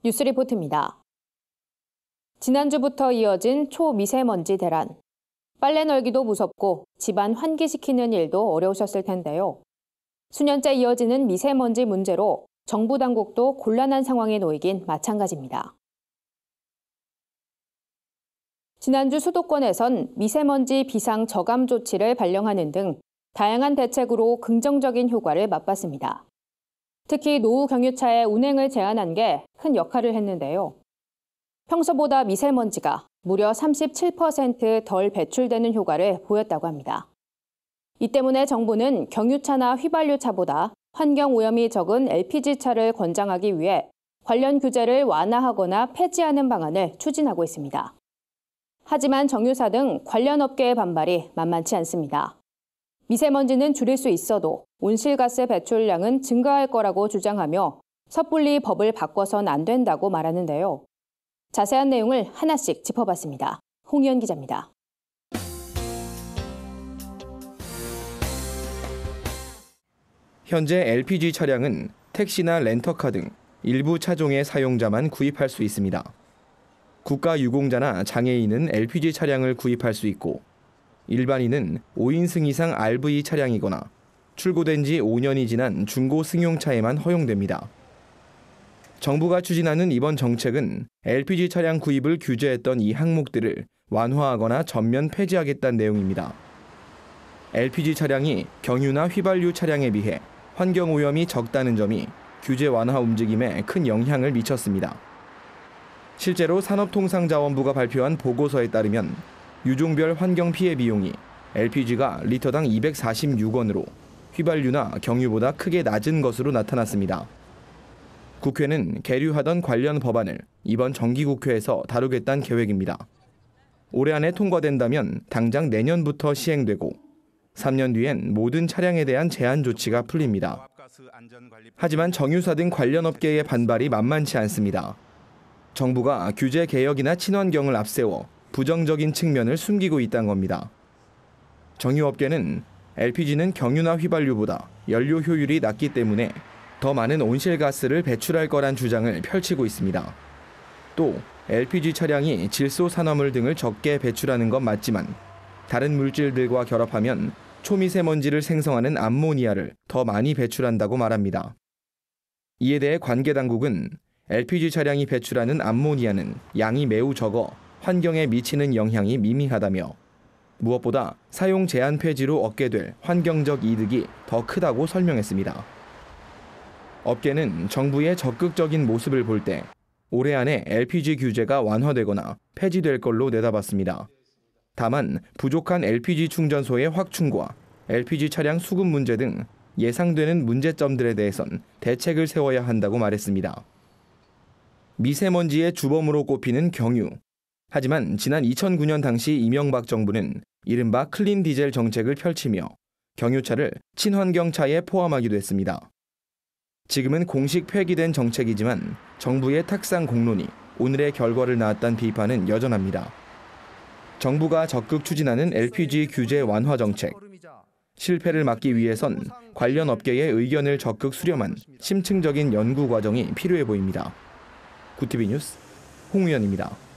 뉴스리포트입니다. 지난주부터 이어진 초미세먼지 대란. 빨래 널기도 무섭고 집안 환기시키는 일도 어려우셨을 텐데요. 수년째 이어지는 미세먼지 문제로 정부 당국도 곤란한 상황에 놓이긴 마찬가지입니다. 지난주 수도권에선 미세먼지 비상 저감 조치를 발령하는 등 다양한 대책으로 긍정적인 효과를 맛봤습니다. 특히 노후 경유차의 운행을 제한한 게 큰 역할을 했는데요. 평소보다 미세먼지가 무려 37% 덜 배출되는 효과를 보였다고 합니다. 이 때문에 정부는 경유차나 휘발유차보다 환경오염이 적은 LPG차를 권장하기 위해 관련 규제를 완화하거나 폐지하는 방안을 추진하고 있습니다. 하지만 정유사 등 관련 업계의 반발이 만만치 않습니다. 미세먼지는 줄일 수 있어도 온실가스 배출량은 증가할 거라고 주장하며 섣불리 법을 바꿔선 안 된다고 말하는데요. 자세한 내용을 하나씩 짚어봤습니다. 홍희연 기자입니다. 현재 LPG 차량은 택시나 렌터카 등 일부 차종의 사용자만 구입할 수 있습니다. 국가유공자나 장애인은 LPG 차량을 구입할 수 있고 일반인은 5인승 이상 RV 차량이거나 출고된 지 5년이 지난 중고 승용차에만 허용됩니다. 정부가 추진하는 이번 정책은 LPG 차량 구입을 규제했던 이 항목들을 완화하거나 전면 폐지하겠다는 내용입니다. LPG 차량이 경유나 휘발유 차량에 비해 환경오염이 적다는 점이 규제 완화 움직임에 큰 영향을 미쳤습니다. 실제로 산업통상자원부가 발표한 보고서에 따르면 유종별 환경 피해 비용이 LPG가 리터당 246원으로 휘발유나 경유보다 크게 낮은 것으로 나타났습니다. 국회는 계류하던 관련 법안을 이번 정기국회에서 다루겠다는 계획입니다. 올해 안에 통과된다면 당장 내년부터 시행되고 3년 뒤엔 모든 차량에 대한 제한 조치가 풀립니다. 하지만 정유사 등 관련 업계의 반발이 만만치 않습니다. 정부가 규제 개혁이나 친환경을 앞세워 부정적인 측면을 숨기고 있다는 겁니다. 정유업계는 LPG는 경유나 휘발유보다 연료 효율이 낮기 때문에 더 많은 온실가스를 배출할 거란 주장을 펼치고 있습니다. 또 LPG 차량이 질소 산화물 등을 적게 배출하는 건 맞지만 다른 물질들과 결합하면 초미세먼지를 생성하는 암모니아를 더 많이 배출한다고 말합니다. 이에 대해 관계 당국은 LPG 차량이 배출하는 암모니아는 양이 매우 적어 환경에 미치는 영향이 미미하다며 무엇보다 사용 제한 폐지로 얻게 될 환경적 이득이 더 크다고 설명했습니다. 업계는 정부의 적극적인 모습을 볼 때 올해 안에 LPG 규제가 완화되거나 폐지될 걸로 내다봤습니다. 다만 부족한 LPG 충전소의 확충과 LPG 차량 수급 문제 등 예상되는 문제점들에 대해선 대책을 세워야 한다고 말했습니다. 미세먼지의 주범으로 꼽히는 경유. 하지만 지난 2009년 당시 이명박 정부는 이른바 클린 디젤 정책을 펼치며 경유차를 친환경차에 포함하기도 했습니다. 지금은 공식 폐기된 정책이지만 정부의 탁상 공론이 오늘의 결과를 낳았다는 비판은 여전합니다. 정부가 적극 추진하는 LPG 규제 완화 정책. 실패를 막기 위해선 관련 업계의 의견을 적극 수렴한 심층적인 연구 과정이 필요해 보입니다. 구티비 뉴스 홍우연입니다.